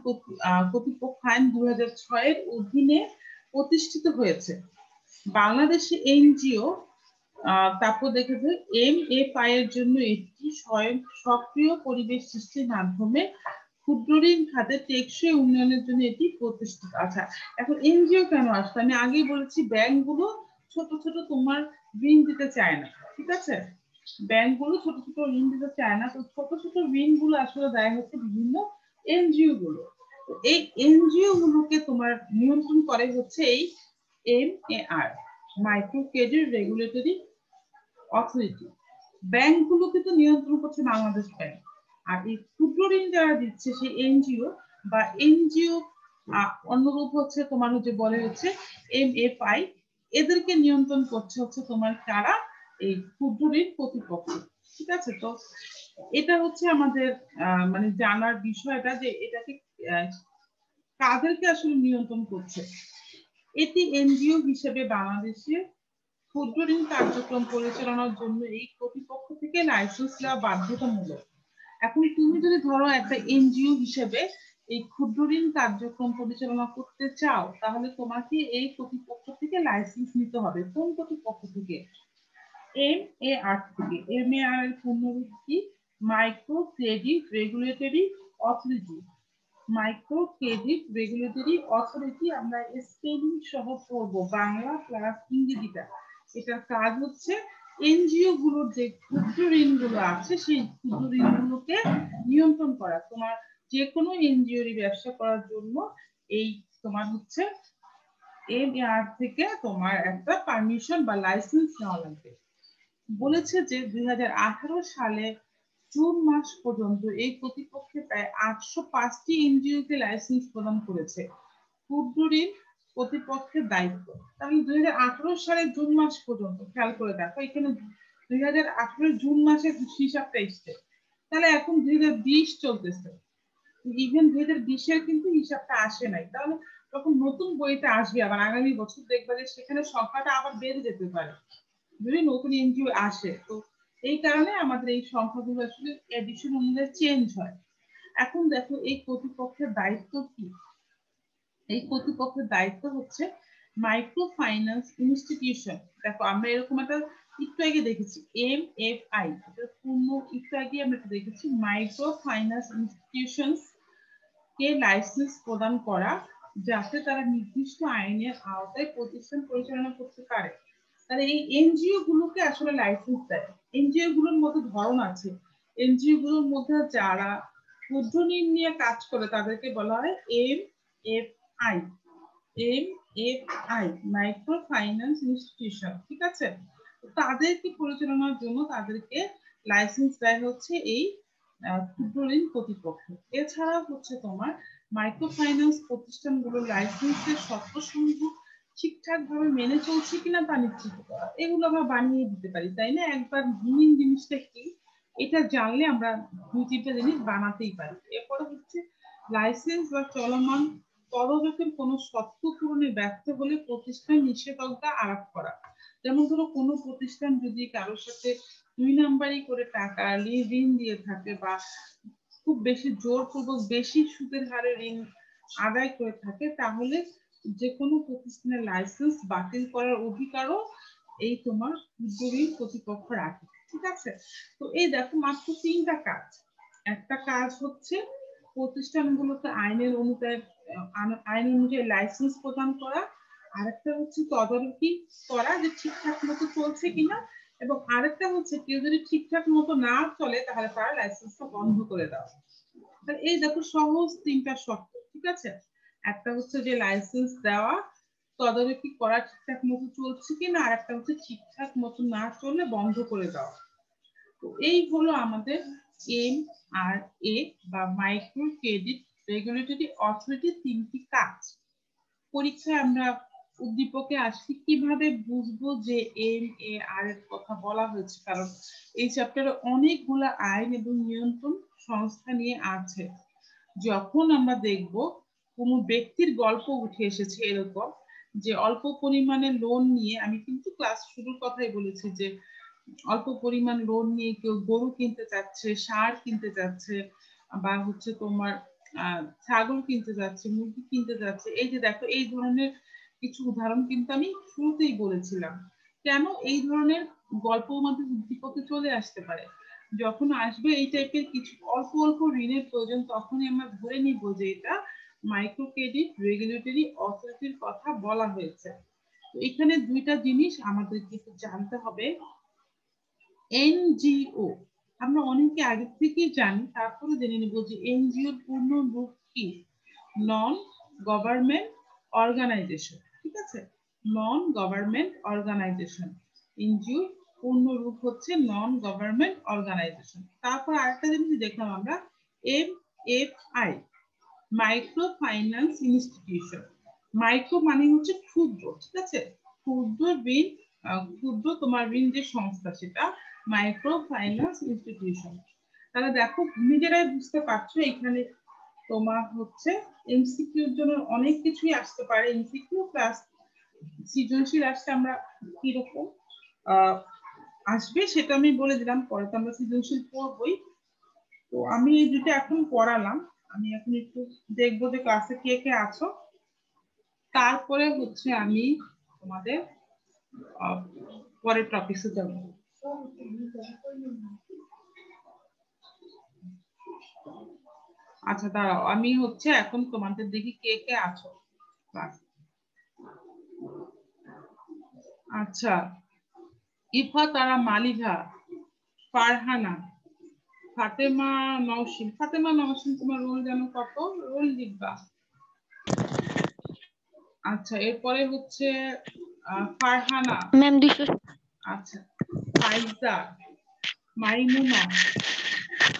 কর্তৃপক্ষ আইন 2006 এর অধীনে প্রতিষ্ঠিত হয়েছে। বাংলাদেশে এনজিও, তারপর দেখেছে MFI এর জন্য একটি স্বয়ং সক্রিয় পরিবেশ সৃষ্টির মাধ্যমে ক্ষুদ্র ঋণ খাতে টেকসই উন্নয়নের জন্য এটি প্রতিষ্ঠিত। আচ্ছা, এখন এনজিও কেন আসছে? আমি আগেই বলেছি ব্যাংকগুলো ছোট ছোট তোমার ঋণ দিতে চায় না। ঠিক আছে, ব্যাংকগুলো ছোট ছোট ঋণ দিতে চায় না, তো ছোট ছোট ঋণগুলো আসলে দেয় হচ্ছে বিভিন্ন এনজিও গুলো। তো এই এনজিও গুলোকে তোমার নিয়ন্ত্রণ করে হচ্ছে এই MAR, micro credit regulatory authority. ব্যাংকগুলোকে তো নিয়ন্ত্রণ করছে বাংলাদেশ ব্যাংক, আর এই ক্ষুদ্র ঋণ যারা দিচ্ছে সেই এনজিও বা এনজিও অনুরূপ হচ্ছে তোমার হচ্ছে বলে হচ্ছে MFI, এদেরকে নিয়ন্ত্রণ করছে হচ্ছে তোমার কারা? এই ক্ষুদ্র ঋণ কর্তৃপক্ষ। ঠিক আছে, তো এটা হচ্ছে আমাদের মানে জানার বিষয়টা, যে এটাকে কাদেরকে আসলে নিয়ন্ত্রণ করছে। এটি এনজিও হিসেবে বাংলাদেশে ক্ষুদ্র ঋণ কার্যক্রম পরিচালনার জন্য এই কর্তৃপক্ষ থেকে লাইসেন্স নেওয়া বাধ্যতামূলক। এখন তুমি যদি ধরো একটা এনজিও হিসেবে এই ক্ষুদ্র ঋণ কার্যক্রম পরিচালনা করতে চাও, তাহলে তোমাকে এই কর্তৃপক্ষ থেকে লাইসেন্স নিতে হবে। কোন কর্তৃপক্ষ থেকে? MAR থেকে। MAR এর পূর্ণরূপ কি? Micro credit regulatory authority. Micro credit regulatory authority, আমরা স্পেলিং সহ পড়বো, বাংলা প্লাস ইংরেজিটা। এটার কাজ হচ্ছে এনজিও গুলোর যে ক্ষুদ্র ঋণগুলো আছে সেই ক্ষুদ্র ঋণগুলোকে নিয়ন্ত্রণ করা। তোমার যে কোনো এনজিওর ব্যবসা করার জন্য এই তোমার হচ্ছে MAR থেকে তোমার একটা পারমিশন বা লাইসেন্স নেওয়া লাগবে। বলেছে যে 2018 সালে জুন মাস পর্যন্ত এই কর্তৃপক্ষে প্রায় 805টি এনজিও কে লাইসেন্স প্রদান করেছে। ক্ষুদ্র ঋণ কর্তৃপক্ষের দায়িত্ব। তাহলে 2018 সালের জুন মাস পর্যন্ত খেয়াল করে দেখো, এখানে 2018 জুন মাসের হিসাবটা এসছে, তাহলে এখন 2020 চলতেছে, ইভেন 2020-এর কিন্তু হিসাবটা আসে নাই। তাহলে যখন নতুন বইটা আসবে আবার আগামী বছর, দেখবে যে সেখানে সংখ্যাটা আবার বেড়ে যেতে পারে যদি নতুন এনজিও আসে। তো এই কারণে আমাদের এই সংখ্যাগুলো আসলে এডিশন অনুযায়ী চেঞ্জ হয়। এখন দেখো এই কর্তৃপক্ষের দায়িত্ব কি? এই কর্তৃপক্ষের দায়িত্ব হচ্ছে মাইক্রো ফাইন্যান্স ইনস্টিটিউশন। দেখো আমরা এরকম একটা একটু আগে দেখেছি MFI, এটার পূর্ণ একটু আগে আমরা দেখেছি মাইক্রো ফাইন্যান্স ইনস্টিটিউশনস কে লাইসেন্স প্রদান করা, যাতে তারা নির্দিষ্ট আইনের আওতায় প্রতিষ্ঠান পরিচালনা করতে পারে। তাহলে এই এনজিও গুলোকে আসলে লাইসেন্স দেয়। এনজিও গুলোর মধ্যে ধরন আছে, এনজিও গুলোর মধ্যে যারা ক্ষুদ্র ঋণ নিয়ে কাজ করে তাদেরকে বলা হয় MFI। MFI, micro finance institution. ঠিক আছে, তাদেরকে পরিচালনার জন্য তাদেরকে লাইসেন্স দেয় হচ্ছে এই ক্ষুদ্র ঋণ কর্তৃপক্ষ। এছাড়া হচ্ছে তোমার মাইক্রো ফাইন্যান্স প্রতিষ্ঠানগুলোর লাইসেন্সের শর্তসমূহ ঠিকঠাক ভাবে মেনে চলছে কিনা তা নিশ্চিত করা। এগুলো আমরা বানিয়ে দিতে পারি, তাই না? একবার মিনিং জিনিসটা কি এটা জানলে আমরা 2-3টা জিনিস বানাতেই পারি। এরপরে হচ্ছে লাইসেন্স বা চলমান তদারকির কোনো শর্ত পূরণে ব্যর্থ হলে প্রতিষ্ঠান নিষেধাজ্ঞা আরোপ করা। যেমন ধরো কোনো প্রতিষ্ঠান যদি কারোর সাথে 2 নাম্বারি করে টাকা ঋণ দিয়ে থাকে, বা খুব বেশি জোরপূর্বক বেশি সুদের হারে ঋণ আদায় করে থাকে, তাহলে যে কোনো প্রতিষ্ঠানের লাইসেন্স বাতিল করার অধিকারও এই তোমার ক্ষুদ্র ঋণ কর্তৃপক্ষ রাখে। ঠিক আছে, তো এই দেখো মাত্র 3টা কাজ। একটা কাজ হচ্ছে প্রতিষ্ঠানগুলোকে আইন অনুযায়ী লাইসেন্স প্রদান করা, আরেকটা হচ্ছে তদারকি করা যে ঠিকঠাক মতো চলছে কিনা, এবং আরেকটা হচ্ছে কেউ যদি ঠিকঠাক মতো না চলে তাহলে তার লাইসেন্সটা বন্ধ করে দেওয়া। এই দেখো সহজ তিনটা শর্ত, ঠিক আছে? একটা হচ্ছে যে লাইসেন্স দেওয়া, তদারকি করা ঠিকঠাক মতো চলছে কিনা, আর একটা হচ্ছে ঠিকঠাক মতো না চললে বন্ধ করে দেওয়া। তো এই হলো আমাদের MRA বা মাইক্রো ক্রেডিট রেগুলেটরি অথরিটি তিনটি কাজ। পরীক্ষায় আমরা উদ্দীপকে আসি কিভাবে বুঝবো যে MAR এর কথা বলা হয়েছে, কারণ এই চ্যাপ্টারে অনেকগুলো আইন এবং নিয়ন্ত্রণ সংস্থা নিয়ে আছে। যখন আমরা দেখব কোনো ব্যক্তির গল্প উঠে এসেছে এরকম যে অল্প পরিমাণে লোন নিয়ে, আমি কিন্তু ক্লাস শুরুর কথাই বলেছি যে অল্প পরিমাণ লোন নিয়ে কেউ গরু কিনতে চাচ্ছে, সার কিনতে চাচ্ছে, বা হচ্ছে তোমার ছাগল কিনতে যাচ্ছে, মুরগি কিনতে যাচ্ছে, এই যে দেখো এই ধরনের কিছু উদাহরণ কিন্তু আমি শুরুতেই বলেছিলাম। কেন এই ধরনের গল্প আমাদের উদ্দীপকে চলে আসতে পারে? যখন আসবে এই টাইপের কিছু অল্প অল্প ঋণের প্রয়োজন, তখনই আমরা ধরে নিব যে এটা মাইক্রো ক্রেডিট রেগুলেটরি অথরিটির কথা বলা হয়েছে। তো এখানে দুইটা জিনিস আমাদেরকে একটু জানতে হবে। এনজিও আমরা অনেকে আগে থেকেই জানি, তারপরে জেনে নিব যে এনজিও পূর্ণ রূপ কি। নন গভর্নমেন্ট অর্গানাইজেশন, ঠিক আছে? নন গভর্নমেন্ট অর্গানাইজেশন, এনজিও পূর্ণ রূপ হচ্ছে নন গভর্নমেন্ট অর্গানাইজেশন। তারপর আরেকটা জিনিস দেখলাম আমরা, MFI micro finance institution. Micro মানে হচ্ছে ক্ষুদ্র, ঠিক আছে? ক্ষুদ্র ঋণ, ক্ষুদ্র তোমার ঋণ যে সংস্থা সেটা মাইক্রো ফাইন্যান্স ইনস্টিটিউশন। তাহলে দেখো নিজেরাই বুঝতে পারছো এখানে তোমার হচ্ছে এমসিকিউর জন্য অনেক কিছুই আসতে পারে। এমসিকিউ প্লাস সৃজনশীল আসতে আমরা কিরকম আসবে সেটা আমি বলে দিলাম, পরে তো আমরা সৃজনশীল পড়বই। তো আমি এই দুটো এখন পড়ালাম, আমি এখন একটু দেখবো যে ক্লাসে কে কে আছো, তারপরে হচ্ছে আমি তোমাদের পরের টপিকে যাব। আচ্ছা দাঁড়াও, আমি হচ্ছে এখন তোমাদের দেখি কে কে আছো ক্লাসে। আচ্ছা, ইফা তারা মালিহা, ফারহানা, ফাতেমা নওশিন। ফাতেমা নওশিন তোমার রোল যেন কত? রোল লিখবা। আচ্ছা, এরপরে হচ্ছে ফারহানা, ম্যাম 200। আচ্ছা, ফাইজা, মাইমুনা,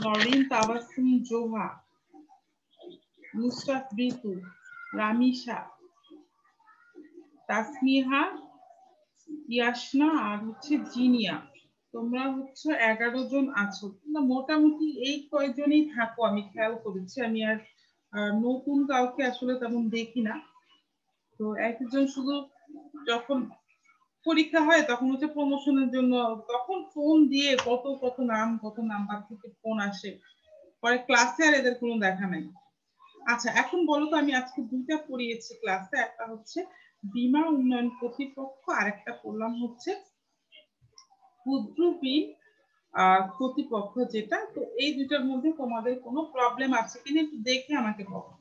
নরিন তাবাসসুম জোহা, নুসরাত ঋতু, রামিসা, তাসমিহা, ইয়াসনা, আর হচ্ছে জিনিয়া। তোমরা হচ্ছে 11 জন আছো। তোমরা মোটামুটি এই কয়জনই থাকো, আমি খেয়াল করেছি। আমি আর নতুন কাউকে আসলে তেমন দেখি না। তো একজন শুধু যখন পরীক্ষা হয় তখন হচ্ছে প্রমোশনের জন্য তখন ফোন দিয়ে কত কত নাম, কত নাম্বার থেকে ফোন আসে, পরে ক্লাসে আর এদের কোনো দেখা নাই। আচ্ছা, এখন বলো তো, আমি আজকে দুইটা পড়িয়েছি ক্লাসে, একটা হচ্ছে বীমা উন্নয়ন কর্তৃপক্ষ, আর একটা পড়লাম হচ্ছে ক্ষুদ্র ঋণ কর্তৃপক্ষ যেটা। তো এই দুইটার মধ্যে তোমাদের কোনো প্রবলেম আছে কিনা একটু দেখে আমাকে বলো।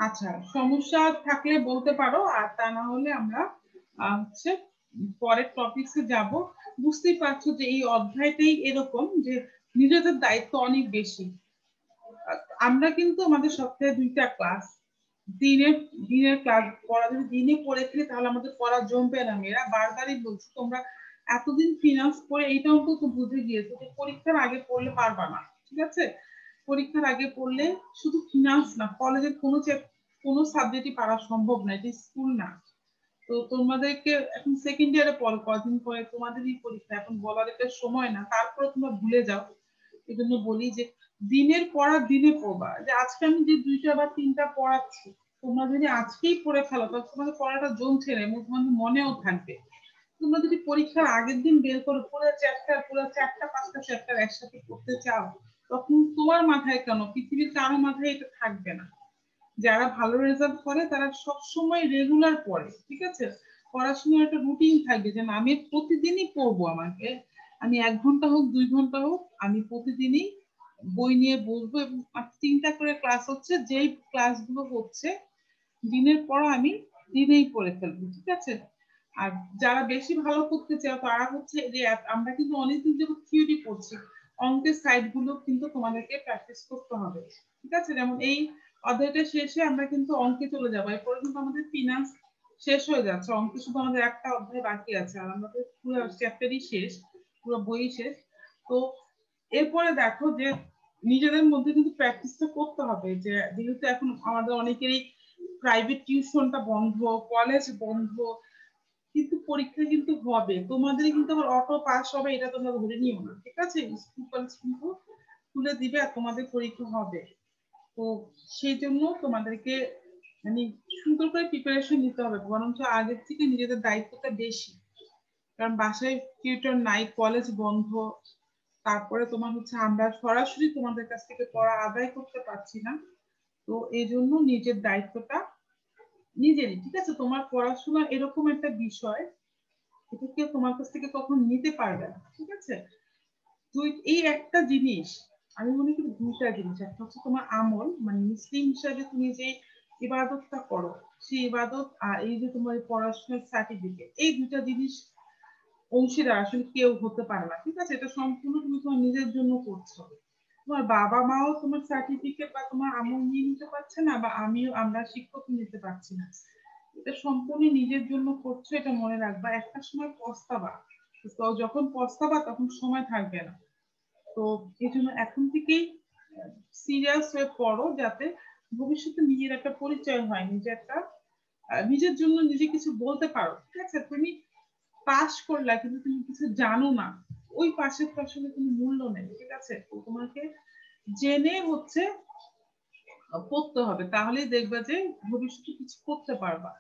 আচ্ছা, সমস্যা থাকলে বলতে পারো, আর তা না হলে আমরা হচ্ছে পরের টপিকসে যাব। বুঝতেই পারছো যে এই অধ্যায়টাই এরকম যে নিজেদের দায়িত্ব অনেক বেশি। আমরা কিন্তু আমাদের সপ্তাহে 2টা ক্লাস, দিনের দিনের ক্লাস পড়া, যদি দিনে পড়ে ফেলি তাহলে আমাদের পড়া জমবে না। মেয়েরা বারবারই বলছি তোমরা এতদিন ফিনান্স পড়ে এইটা অন্তত বুঝে গিয়েছো যে পরীক্ষার আগে পড়লে পারবা না, ঠিক আছে? পরীক্ষার আগে পড়লে শুধু ফিনান্স না, কলেজের কোনো সাবজেক্টই পারা সম্ভব না, এটা স্কুল না। তো তোমাদেরকে এখন সেকেন্ড ইয়ারে পড়ো, কদিন পরে তোমাদেরই পরীক্ষা, এখন বলার একটা সময় না, তারপরে তোমরা ভুলে যাও। এই জন্য বলি যে দিনের পড়া দিনে পড়বা। যে আজকে আমি যে 2টা বা 3টা পড়াচ্ছি, তোমরা যদি আজকেই পড়ে ফেলো তাহলে তোমাদের পড়াটা জমছে না এবং তোমাদের মনেও থাকবে। তোমরা যদি পরীক্ষার আগের দিন বের করে পুরো 4টা 5টা চ্যাপ্টার একসাথে পড়তে চাও, তখন তোমার মাথায় কেন, পৃথিবীর কারো মাথায় এটা থাকবে না। যারা ভালো রেজাল্ট করে তারা সব সময় রেগুলার পড়ে, ঠিক আছে? পড়াশোনার একটা রুটিন থাকবে যে আমি প্রতিদিনই পড়বো। আমাকে আমি 1 ঘন্টা হোক 2 ঘন্টা হোক আমি প্রতিদিনই বই নিয়ে বসবো এবং 3টা করে ক্লাস হচ্ছে, যেই ক্লাসগুলো হচ্ছে দিনের পর আমি দিনেই পড়ে ফেলবো, ঠিক আছে? আর যারা বেশি ভালো করতে চাও তারা হচ্ছে যে আমরা কিন্তু অনেকদিন যাবত থিওরি পড়ছি, অঙ্কের সাইড গুলো কিন্তু তোমাদেরকে প্র্যাকটিস করতে হবে, ঠিক আছে? যেমন এই অধ্যায়টা শেষে আমরা কিন্তু অঙ্কে চলে যাবো, এরপরে কিন্তু আমাদের ফিনান্স শেষ হয়ে যাচ্ছে, অঙ্কে শুধু আমাদের একটা অধ্যায় বাকি আছে আর আমাদের পুরো চ্যাপ্টারই শেষ, পুরো বই শেষ। তো এরপরে দেখো যে নিজেদের মধ্যে কিন্তু প্র্যাকটিসটা করতে হবে, যে যেহেতু এখন আমাদের অনেকেরই প্রাইভেট টিউশনটা বন্ধ, কলেজ বন্ধ, কিন্তু পরীক্ষা কিন্তু হবে, তোমাদের কিন্তু আবার অটো পাস হবে এটা তোমরা ধরে নিও না, ঠিক আছে? স্কুল কলেজ কিন্তু খুলে দিবে আর তোমাদের পরীক্ষা হবে। তো সেই জন্য তোমাদেরকে মানে সুন্দর করে প্রিপারেশন নিতে হবে, বরঞ্চ আগের থেকে নিজেদের দায়িত্বটা বেশি। কারণ বাসায় টিউটর নাই, কলেজ বন্ধ, তারপরে তোমার হচ্ছে আমরা সরাসরি তোমাদের কাছ থেকে পড়া আদায় করতে পারছি না। তো এই জন্য নিজের দায়িত্বটা নিজেরই, ঠিক আছে? তোমার পড়াশোনা এরকম একটা বিষয়, এটা কেউ তোমার কাছ থেকে কখন নিতে পারবে না, ঠিক আছে? তুই এই একটা জিনিস, আমি মনে করি 2টা জিনিস, একটা হচ্ছে তোমার আমল, মানে মুসলিম হিসাবে তুমি যে ইবাদতটা করো সেই ইবাদত, আর এই যে তোমার পড়াশোনার সার্টিফিকেট, এই 2টা জিনিস অংশীদার আসলে কেউ হতে পারে না, ঠিক আছে? এটা সম্পূর্ণ তুমি তোমার নিজের জন্য করছো। তোমার বাবা মাও তোমার সার্টিফিকেট বা তোমার আমল নিয়ে নিতে পারছে না, বা আমরা শিক্ষক নিতে পারছি না। এটা সম্পূর্ণ নিজের জন্য করছো, এটা মনে রাখবা। একটা সময় পস্তাবা, তো যখন পস্তাবা তখন সময় থাকবে না। তো এই জন্য এখন থেকেই সিরিয়াস হয়ে পড়ো, যাতে ভবিষ্যতে নিজের একটা পরিচয় হয়, নিজের একটা নিজের জন্য নিজে কিছু বলতে পারো, ঠিক আছে? তুমি পাস করলা কিন্তু তুমি কিছু জানো না, ওই পাশের তো আসলে কোনো মূল্য নেই, ঠিক আছে? তো তোমাকে জেনে হচ্ছে পড়তে হবে, তাহলেই দেখবে যে ভবিষ্যতে কিছু করতে পারবা।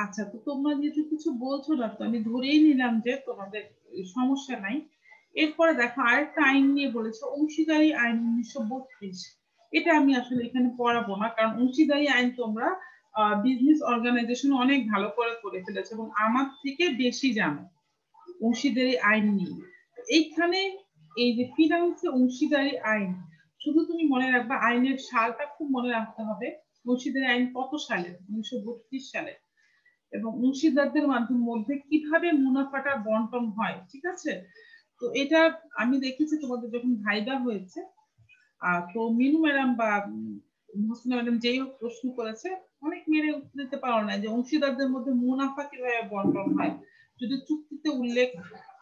আচ্ছা, তো তোমরা যেহেতু কিছু বলছো না, তো আমি ধরেই নিলাম যে তোমাদের সমস্যা নাই। এরপরে দেখো আরেকটা আইন নিয়ে বলেছে, অংশীদারি আইন 1932। এটা আমি আসলে এখানে পড়াবো না, কারণ অংশীদারি আইন তোমরা বিজনেস অর্গানাইজেশন অনেক ভালো করে করে ফেলেছে এবং আমার থেকে বেশি জানো অংশীদারি আইন নিয়ে। এইখানে এই যে ফিনান্সে অংশীদারি আইন, শুধু তুমি মনে রাখবা আইনের সালটা খুব মনে রাখতে হবে। অংশীদারি আইন কত সালে? 1932 সালে। এবং অংশীদারদের মধ্যে কিভাবে মুনাফাটা বন্টন হয়, ঠিক আছে? তো এটা আমি দেখেছি তোমাদের যখন ভাইবা হয়েছে, তো মিনু ম্যাডাম বা হোসনা ম্যাডাম যেই হোক প্রশ্ন করেছে, অনেক মেয়েরা উত্তর দিতে পারো না যে অংশীদারদের মধ্যে মুনাফা কিভাবে বন্টন হয়, যদি চুক্তিতে উল্লেখ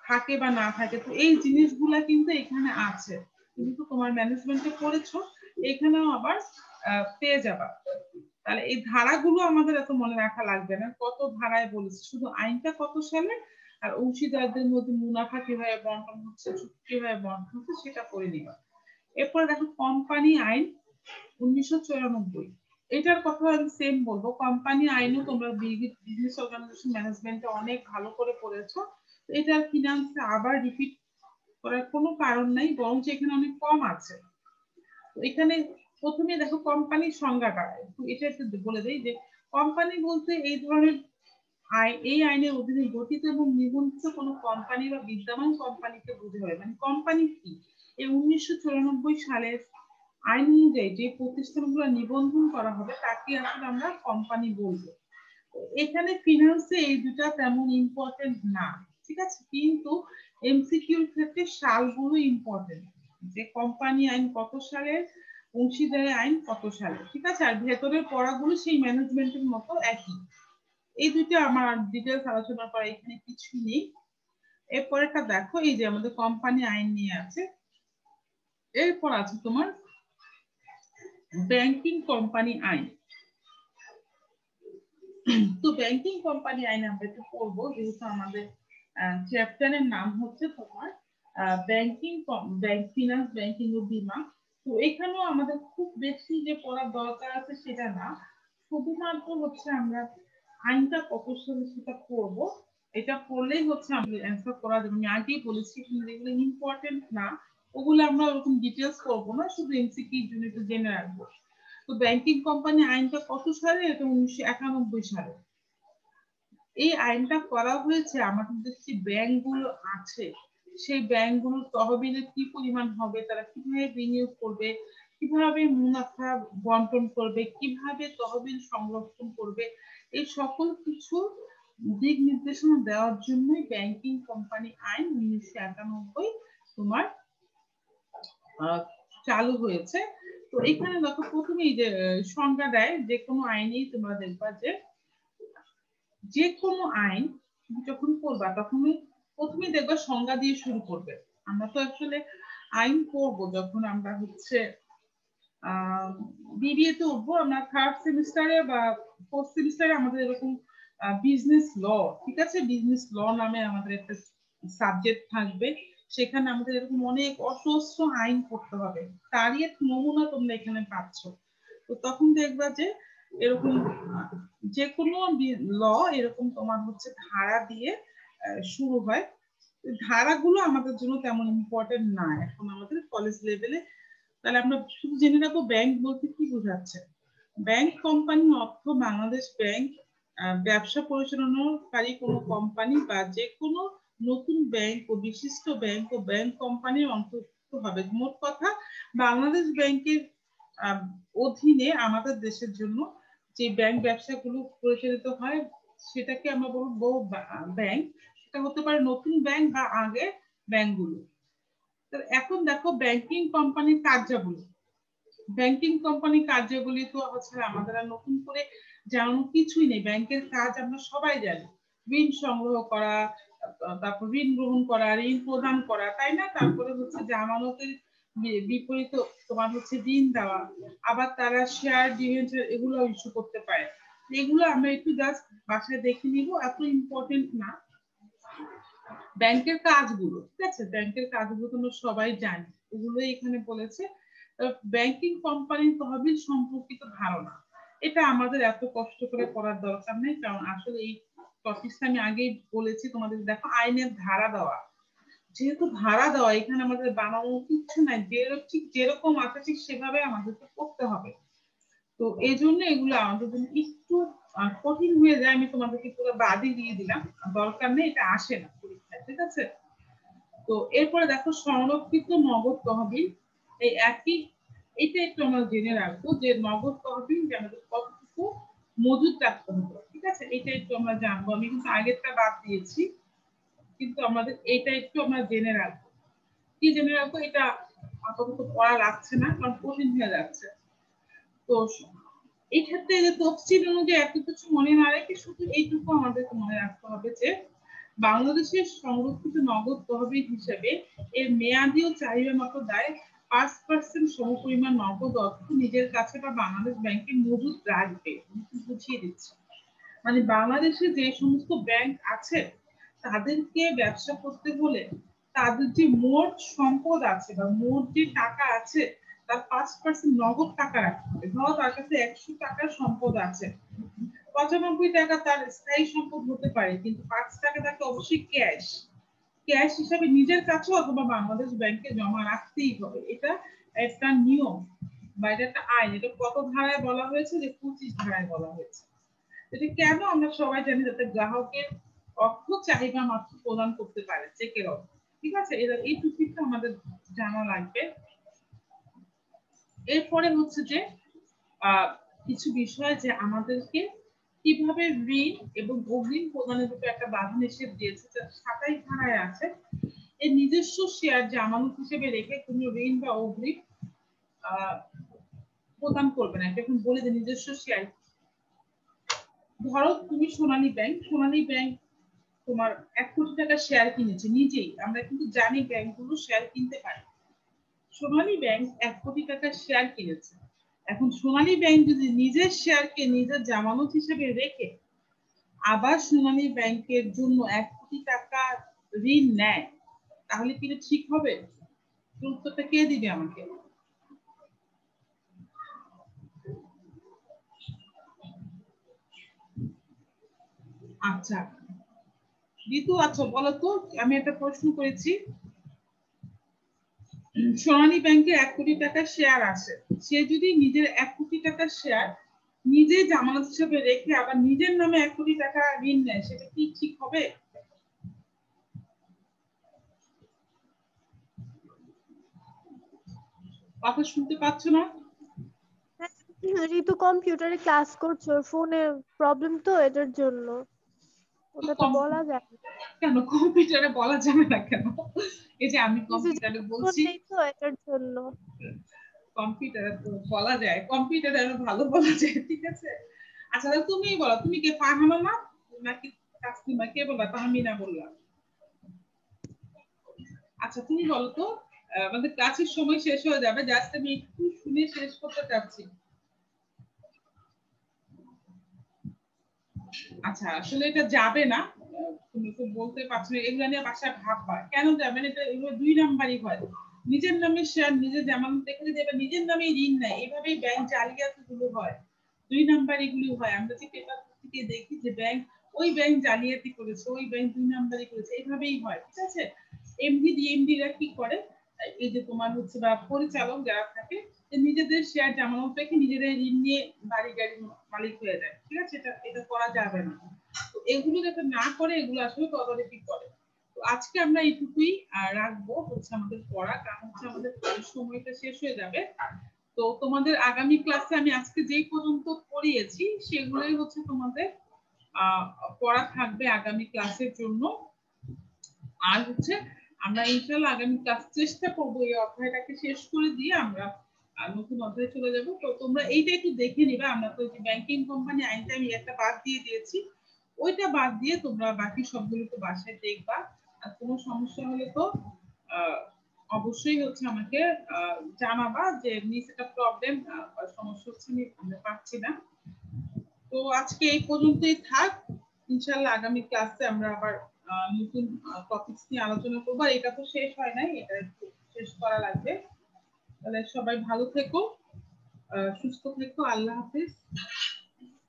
থাকে বা না থাকে। তো এই জিনিসগুলা কিন্তু এখানে আছে, তুমি তো তোমার ম্যানেজমেন্টে পড়েছো, এখানেও আবার পেয়ে যাবা। তাহলে এই ধারাগুলো আমাদের এত মনে রাখা লাগবে না, কত ধারায় বলেছে, শুধু আইনটা কত সালে আর অংশীদারদের মধ্যে মুনাফা কিভাবে বন্টন হচ্ছে, চুক্তি কিভাবে বন্টন হচ্ছে সেটা করে নিবা। এরপর দেখো কোম্পানি আইন 1994। এটার কথা আমি সেম বলবো, কোম্পানি আইনও তোমরা বিজনেস অর্গানাইজেশন ম্যানেজমেন্টে অনেক ভালো করে পড়েছো। এটার ফিনান্সে আবার রিপিট করার কোনো কারণ নাই, বরঞ্চ এখানে অনেক কম আছে। তো এখানে প্রথমে দেখো কোম্পানির সংজ্ঞাটা, এটা একটু বলে দেই যে কোম্পানি বলতে এই ধরনের এই আইনের অধীনে গঠিত এবং নিবন্ধিত কোনো কোম্পানি বা বিদ্যমান কোম্পানিকে বোঝায়। মানে কোম্পানি কি, এই 1994 সালের আইন অনুযায়ী যে প্রতিষ্ঠানগুলো নিবন্ধন করা হবে তাকে আসলে আমরা কোম্পানি বলবো। এখানে ফিনান্সে এই দুটা তেমন ইম্পর্টেন্ট না, ঠিক আছে? কিন্তু এমসিকিউর ক্ষেত্রে সালগুলো ইম্পর্টেন্ট, যে কোম্পানি আইন কত সালের, অংশীদারি আইন কত সালে, ঠিক আছে? আর ভেতরের পড়াগুলো সেই ম্যানেজমেন্টের মতো একই। এই দুইটা আমার ডিটেলস আলোচনা করা এখানে কিছু নেই। এরপরেটা দেখো, এই যে আমাদের কোম্পানি আইন নিয়ে আছে। এরপর আছে তোমার ব্যাংকিং কোম্পানি আইন। তো ব্যাংকিং কোম্পানি আইন আমরা একটু পড়বো, যেহেতু আমাদের চ্যাপ্টারের নাম হচ্ছে তোমার ব্যাংকিং, ব্যাংক ফিনান্স, ব্যাংকিং ও বীমা। তো এখানেও আমাদের খুব বেশি যে পড়ার দরকার আছে সেটা না, শুধুমাত্র হচ্ছে আমরা আইনটা কত সালে সেটা পড়বো, এটা পড়লেই হচ্ছে আমাদের অ্যান্সার করা যাবে। আমি আগেই বলেছি যেগুলো ইম্পর্টেন্ট না ওগুলো আমরা ওরকম ডিটেলস করবো না, শুধু এমসিকিউ জন্য একটু জেনে রাখবো। তো ব্যাংকিং কোম্পানি আইনটা কত সালে? এটা 1991 সালে। এই আইনটা করা হয়েছে আমাদের যে ব্যাংকগুলো আছে সেই ব্যাংকগুলোর তহবিলের কি পরিমাণ হবে, তারা কিভাবে বিনিয়োগ করবে, কিভাবে মুনাফা বন্টন করবে, কিভাবে তহবিল সংরক্ষণ করবে, এই সকল কিছু দিক নির্দেশনা দেওয়ার জন্যই ব্যাংকিং কোম্পানি আইন 1991 তোমার চালু হয়েছে। তো এখানে দেখো প্রথমেই যে সংজ্ঞা দেয়, যে কোনো আইনেই তোমরা দেখবা যে কোনো আইন যখন পড়বা তখনই প্রথমে দেখবা সংজ্ঞা দিয়ে শুরু করবে। আমরা তো আসলে আইন পড়বো যখন আমরা হচ্ছে বিবিএ তে উঠবো, আমরা থার্ড সেমিস্টারে বা ফোর্থ সেমিস্টারে আমাদের এরকম বিজনেস ল, ঠিক আছে, বিজনেস ল নামে আমাদের একটা সাবজেক্ট থাকবে। সেখানে আমাদের এরকম অনেক অসহস্র আইন পড়তে হবে, তারই এক নমুনা তোমরা এখানে পাচ্ছ। তো তখন দেখবা যে এরকম যে কোনো ল এরকম তোমার হচ্ছে ধারা দিয়ে শুরু হয়। ধারাগুলো আমাদের জন্য তেমন ইম্পর্টেন্ট না এখন আমাদের কলেজ লেভেলে। তাহলে আমরা শুধু জেনে রাখবো ব্যাংক বলতে কি বোঝাচ্ছে। ব্যাংক কোম্পানি অর্থ বাংলাদেশ ব্যাংক ব্যবসা পরিচালনাকারী কোনো কোম্পানি বা যে কোনো নতুন ব্যাংক ও বিশিষ্ট ব্যাংক ও ব্যাংক কোম্পানির অন্তর্ভুক্ত হবে। মোট কথা বাংলাদেশ ব্যাংকের অধীনে আমাদের দেশের জন্য যে ব্যাংক ব্যবসাগুলো পরিচালিত হয় সেটাকে আমরা বলবো ব্যাংক। সেটা হতে পারে নতুন ব্যাংক বা আগে ব্যাংকগুলো। এখন দেখো ব্যাংকিং কোম্পানির কার্যাবলী। ব্যাংকিং কোম্পানির কার্যাবলী তো হচ্ছে আমাদের আর নতুন করে জানানো কিছুই নেই। ব্যাংকের কাজ আমরা সবাই জানি, ঋণ সংগ্রহ করা, তারপর ঋণ গ্রহণ করা, ঋণ প্রদান করা, তাই না? তারপরে হচ্ছে জামানতের বিপরীত তোমার হচ্ছে ঋণ দেওয়া, আবার তারা শেয়ার ডিবেঞ্চার এগুলো ইস্যু করতে পারে। এগুলো আমরা একটু জাস্ট বাসায় দেখে নিব, এত ইম্পর্টেন্ট না। ব্যাংকের কাজগুলো, ঠিক আছে, ব্যাংকের কাজগুলো তোমরা সবাই জানি, ওগুলো এখানে বলেছে। ব্যাংকিং কোম্পানির তহবিল সম্পর্কিত ধারণা, এটা আমাদের এত কষ্ট করে পড়ার দরকার নেই, কারণ আসলে এই টপিকটা আমি আগেই বলেছি তোমাদের। দেখো আইনের ধারা দেওয়া, যেহেতু ধারা দেওয়া এখানে আমাদের বানানো কিছু নাই, ঠিক যেরকম আছে ঠিক সেভাবে আমাদেরকে করতে হবে। তো এই জন্য এগুলো আমাদের জন্য একটু কঠিন হয়ে যায়। আমি তোমাদেরকে পুরো বাদই দিয়ে দিলাম, দরকার নেই, এটা আসে না পরীক্ষায়, ঠিক আছে। তো এরপরে দেখো সংরক্ষিত নগদ তহবিল, এই একই, এটা একটু আমরা জেনে রাখবো যে নগদ তহবিল যে আমাদের কতটুকু মজুদ রাখতে হবে, ঠিক আছে, এটা একটু আমরা জানবো। আমি কিন্তু আগেরটা বাদ দিয়েছি, কিন্তু আমাদের এটা একটু আমরা জেনে রাখবো। কি জেনে রাখবো? এটা আপাতত পড়া লাগছে না, কারণ কঠিন হয়ে যাচ্ছে। তো এই ক্ষেত্রে যে তফসিল অনুযায়ী এত কিছু মনে না রেখে শুধু এইটুকু আমাদেরকে মনে রাখতে হবে যে বাংলাদেশের সংরক্ষিত নগদ তহবিল হিসেবে এর মেয়াদি ও চাহিদা মতো দায় 5% সমপরিমাণ নগদ অর্থ নিজের কাছে বা বাংলাদেশ ব্যাংকে মজুদ রাখবে। বুঝিয়ে দিচ্ছি, মানে বাংলাদেশে যে সমস্ত ব্যাংক আছে তাদেরকে ব্যবসা করতে হলে তাদের যে মোট সম্পদ আছে বা মোট যে টাকা আছে তার 5% নগদ টাকা রাখতে হবে। ধরো তার কাছে 100 টাকার সম্পদ আছে, 95 টাকা তার স্থায়ী সম্পদ হতে পারে, কিন্তু 5 টাকা তাকে অবশ্যই ক্যাশ হিসাবে নিজের কাছে অথবা বাংলাদেশ ব্যাংকে জমা রাখতেই হবে। এটা একটা নিয়ম বা এটা একটা আইন। এটা কত ধারায় বলা হয়েছে? যে 25 ধারায় বলা হয়েছে। এটা কেন আমরা সবাই জানি? যাতে গ্রাহকের অর্থ চাহিদা মাত্র প্রদান করতে পারে চেকের অর্থ, ঠিক আছে। এই টুকিটা আমাদের জানা লাগবে। এরপরে হচ্ছে যে কিছু বিষয় যে আমাদেরকে কিভাবে ঋণ এবং অগ্রিম প্রদানের উপর একটা বাধা নিষেধ দিয়েছে, 27 ধারায় আছে। এই নিজস্ব শেয়ার জামানত হিসেবে রেখে কোনো ঋণ বা অগ্রিম প্রদান করবে না। এটা এখন বলে যে নিজস্ব শেয়ার, ধরো তুমি সোনালী ব্যাংক তোমার 1 কোটি টাকা শেয়ার কিনেছে নিজেই। আমরা কিন্তু জানি ব্যাংকগুলো শেয়ার কিনতে পারে। সোনালী ব্যাংক 1 কোটি টাকার শেয়ার কিনেছে। এখন সোনালী ব্যাংক যদি নিজের শেয়ারকে নিজের জামানত হিসেবে রেখে আবার সোনালী ব্যাংকের জন্য 1 কোটি টাকা ঋণ নেয়, তাহলে কি এটা ঠিক হবে? উত্তরটা কে দিবে আমাকে? আচ্ছা ঋতু, আচ্ছা বলো তো, আমি একটা প্রশ্ন করেছি। সোনালী ব্যাংকের 1 কোটি টাকার শেয়ার আছে, সে যদি নিজের 1 কোটি টাকার শেয়ার নিজে জামানত হিসেবে রেখে আবার নিজের নামে 1 কোটি টাকা ঋণ নেয়, সেটা কি ঠিক হবে? কথা শুনতে পাচ্ছ না? ঋতু কম্পিউটারে ক্লাস করছো, ফোনে প্রবলেম তো এটার জন্য, ওটা তো বলা যায় না। কেন কম্পিউটারে বলা যাবে না কেন? এই যে আমি কিছু কম্পিউটারে ফোন বলছি। নেই তো এটার জন্য। কম্পিউটারে তো বলা যায়, কম্পিউটারে আরো ভালো বলা যায়, ঠিক আছে। আচ্ছা তাহলে তুমিই বলো, তুমি কে, ফারহানা না নাকি তাসলিমা, কে বলবা? তাহমিনা বললা। আচ্ছা তুমি বলো তো, আমাদের ক্লাসের সময় শেষ হয়ে যাবে, জাস্ট আমি একটু শুনে শেষ করতে চাচ্ছি। আচ্ছা আসলে এটা যাবে না, তুমি তো বলতে পারছো না, এগুলো নিয়ে বাসায় ভাববা কেন যাবে না। এটা এগুলো 2 নাম্বারই হয়। নিজের নামে শেয়ার নিজে যেমন দেখে যাবে, নিজের নামে ঋণ নেয়, এভাবেই ব্যাংক জালিয়াতি গুলো হয়, 2 নাম্বার এগুলো হয়। আমরা যে পেপার থেকে দেখি যে ব্যাংক, ওই ব্যাংক জালিয়াতি করেছে, ওই ব্যাংক 2 নাম্বারই করেছে, এইভাবেই হয়, ঠিক আছে। এমডি ডিএমডি রা কি করে, এই যে তোমার হচ্ছে বা পরিচালক যারা থাকে, নিজেদের শেয়ার জামানত রেখে নিজেদের ঋণ নিয়ে বাড়ি গাড়ি মালিক হয়ে যায়, ঠিক আছে। এটা এটা করা যাবে না। তো এগুলো যাতে না করে, এগুলো আসলে তদারকি করে। তো আজকে আমরা এইটুকুই রাখবো, হচ্ছে আমাদের পড়া, কারণ হচ্ছে আমাদের সময়টা শেষ হয়ে যাবে। তো তোমাদের আগামী ক্লাসে আমি আজকে যেই পর্যন্ত পড়িয়েছি সেগুলোই হচ্ছে তোমাদের আহ পড়া থাকবে আগামী ক্লাসের জন্য। আর হচ্ছে আমরা ইনশাআল্লাহ আগামী ক্লাস চেষ্টা করব এই অধ্যায়টাকে শেষ করে দিয়ে আমরা নতুন অধ্যায়ে চলে যাব। তো তোমরা এইটা একটু দেখে নিবা। আমরা তো যে ব্যাংকিং কোম্পানি আইনটা আমি একটা বাদ দিয়ে দিয়েছি, ওইটা বাদ দিয়ে তোমরা বাকি সবগুলো তো বাসায় দেখবা। আর কোনো সমস্যা হলে তো অবশ্যই হচ্ছে আমাকে জানাবা যে মিস এটা প্রবলেম, সমস্যা হচ্ছে, আমি পাচ্ছি না। তো আজকে এই পর্যন্তই থাক। ইনশাআল্লাহ আগামী ক্লাসে আমরা আবার নতুন টপিকস নিয়ে আলোচনা করবো। আর এটা তো শেষ হয় নাই, এটা একটু শেষ করা লাগবে। তাহলে সবাই ভালো থেকো, সুস্থ থেকো, আল্লাহ হাফেজ।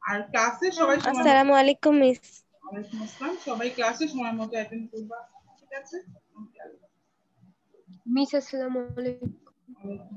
আর ক্লাসে সবাই সময় মতো, আসসালামু আলাইকুম মিস। ওয়ালাইকুম আসসালাম, সবাই ক্লাসে সময় মতো অ্যাটেন্ড করবা, ঠিক আছে। মিস আসসালামু আলাইকুম। ওয়ালাইকুম